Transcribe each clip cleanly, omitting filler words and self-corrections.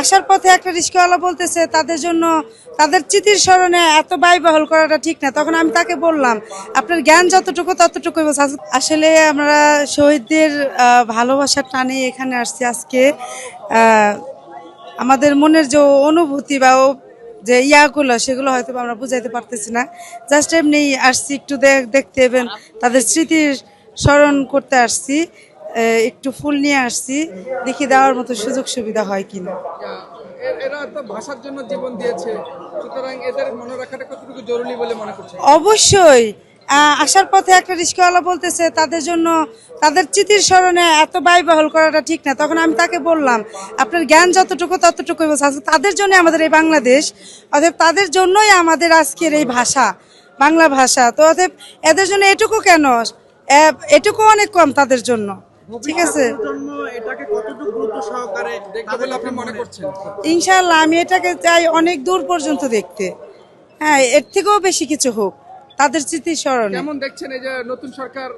আসার পথে একটা রিস্কাওয়ালা বলতেছে তাদের জন্য তাদের স্মৃতির স্মরণে এত ব্যয়বহুল করাটা ঠিক না। তখন আমি তাকে বললাম আপনার জ্ঞান যতটুকু ততটুকুই বলছে। আসলে আমরা শহীদদের ভালোবাসার টানে এখানে আসছি আজকে। আমাদের মনের যে অনুভূতি বা যে ইয়াগুলো সেগুলো হয়তো আমরা বুঝাইতে পারতেছি না। জাস্ট এমনি আসছি একটু দেখতে এবং তাদের স্মৃতির স্মরণ করতে আসছি। একটু ফুল নিয়ে আসছি, দেখি দেওয়ার মতো সুযোগ সুবিধা হয় কিনা। এরা তো ভাষার জন্য জীবন দিয়েছে, সুতরাং এদের মনে রাখাটা কতটুকু জরুরি বলে মনে করছেন? অবশ্যই। আসার পথে একটা রিস্কাওয়ালা বলতেছে তাদের জন্য তাদের স্মৃতির স্মরণে এত ব্যয়বহুল করাটা ঠিক না। তখন আমি তাকে বললাম আপনার জ্ঞান যতটুকু ততটুকুই বলছে। আজকে তাদের জন্য আমাদের এই বাংলাদেশ, অতএব তাদের জন্যই আমাদের আজকের এই ভাষা, বাংলা ভাষা। তো অতএব এদের জন্য এটুকু কেন, এটুকু অনেক কম তাদের জন্য। ঠিক আছে, এটাকে কতটুকু গুরুত্ব সহকারে দেখতে বলে আপনি মনে করছেন? ইনশাআল্লাহ আমি এটাকে চাই অনেক দূর পর্যন্ত দেখতে। হ্যাঁ, এর থেকেও বেশি কিছু হোক তাদের স্মৃতির স্মরণে। কেমন দেখছেন এই যে নতুন সরকার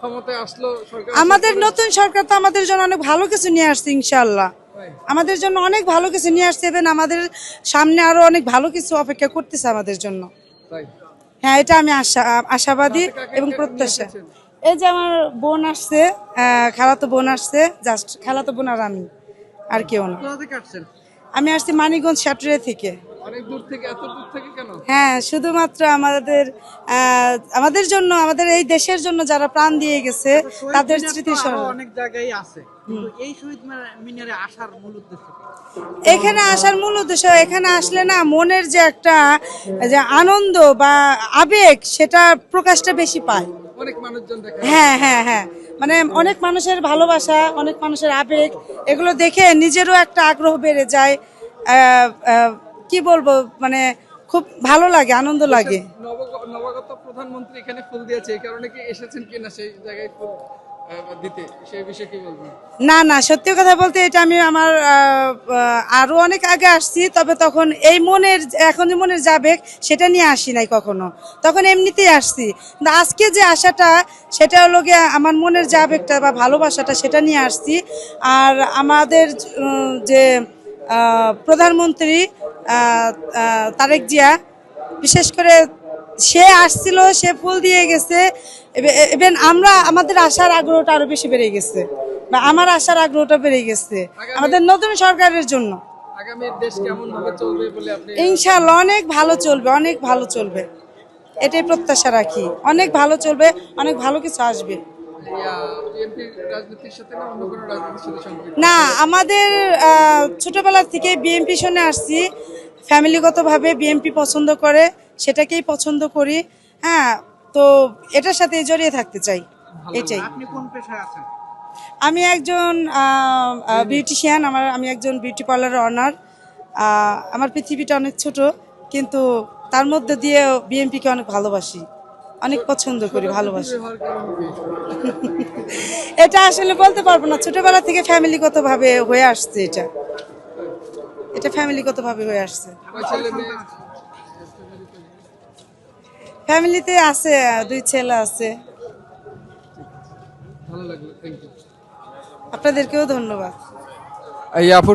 ক্ষমতায় আসলো? আমাদের নতুন সরকার তো আমাদের জন্য অনেক ভালো কিছু নিয়ে আসছে ইনশাআল্লাহ। আমাদের জন্য অনেক ভালো কিছু নিয়ে আসছে এবং আমাদের সামনে আরো অনেক ভালো কিছু অপেক্ষা করতেছে আমাদের জন্য। হ্যাঁ, এটা আমি আশাবাদী এবং প্রত্যাশা। এই যে আমার বোন আসছে, খালাতো বোন আসছে, জাস্ট খালাতো বোন আর আমি, আর কেউ না। আমি আসছি মানিকগঞ্জ সাটুরিয়া থেকে। অনেক দূর থেকে, এত দূর থেকে কেন? হ্যাঁ, শুধুমাত্র আমাদের জন্য, আমাদের এই দেশের জন্য যারা প্রাণ দিয়ে গেছে তাদের স্মৃতি স্মরণ। অনেক জায়গায় আছে, কিন্তু এই শহীদ মিনারে আসার মূল উদ্দেশ্য কি? এখানে আসার মূল উদ্দেশ্য, এখানে আসলে না মনের যে একটা যে আনন্দ বা আবেগ সেটা প্রকাশটা বেশি পায়। অনেক মানুষজন দেখে। হ্যাঁ হ্যাঁ হ্যাঁ, মানে অনেক মানুষের ভালোবাসা, অনেক মানুষের আবেগ, এগুলো দেখে নিজেরও একটা আগ্রহ বেড়ে যায়। কি বলবো, মানে খুব ভালো লাগে, আনন্দ লাগে। নবাগত প্রধানমন্ত্রী এখানে ফুল দিয়েছে, এই কারণে কি এসেছেন কিনা সেই জায়গায় ফুল দিতে, সেই বিষয়ে কি বলবেন? না না, সত্যি কথা বলতে এটা আমি আমার আরো অনেক আগে আসছি, তবে তখন এই মনের এখন যে মনের যে আবেগ সেটা নিয়ে আসি নাই কখনো, তখন এমনিতেই আসছি। কিন্তু আজকে যে আশাটা সেটা হলো গিয়ে আমার মনের যে আবেগটা বা ভালোবাসাটা সেটা নিয়ে আসছি। আর আমাদের যে প্রধানমন্ত্রী তারেক জিয়া, বিশেষ করে সে আসছিল, সে ফুল দিয়ে গেছে, ইভেন আমাদের আসার আগ্রহটা আরো বেশি বেড়ে গেছে, বা আমার আসার আগ্রহটা বেড়ে গেছে আমাদের নতুন সরকারের জন্য। আগামী দেশ কেমন ভাবে চলবে বলে আপনি? ইনশাআল্লাহ অনেক ভালো চলবে, অনেক ভালো চলবে, এটাই প্রত্যাশা রাখি। অনেক ভালো চলবে, অনেক ভালো কিছু আসবে। না, আমাদের ছোটবেলা থেকে বিএনপির সঙ্গে আসছি, ফ্যামিলিগতভাবে বিএনপি পছন্দ করে, সেটাকেই পছন্দ করি। হ্যাঁ, তো এটার সাথে জড়িয়ে থাকতে চাই, এটাই। আপনি কোন পেশায় আছেন? আমি একজন বিউটিশিয়ান, আমি একজন বিউটি পার্লারের অনার। আমার পৃথিবীটা অনেক ছোট, কিন্তু তার মধ্যে দিয়ে বিএনপিকে অনেক ভালোবাসি, অনেক পছন্দ করি, ভালোবাসি। এটা আসলে বলতে পারবো না, ছোটবেলা থেকে ফ্যামিলিগতভাবে হয়ে আসছে, এটা ফ্যামিলিগতভাবে হয়ে আসছে। ফ্যামিলিতে আছে 2 ছেলে আছে। ভালো লাগলো, থ্যাংক ইউ। আপনাদেরকেও ধন্যবাদ।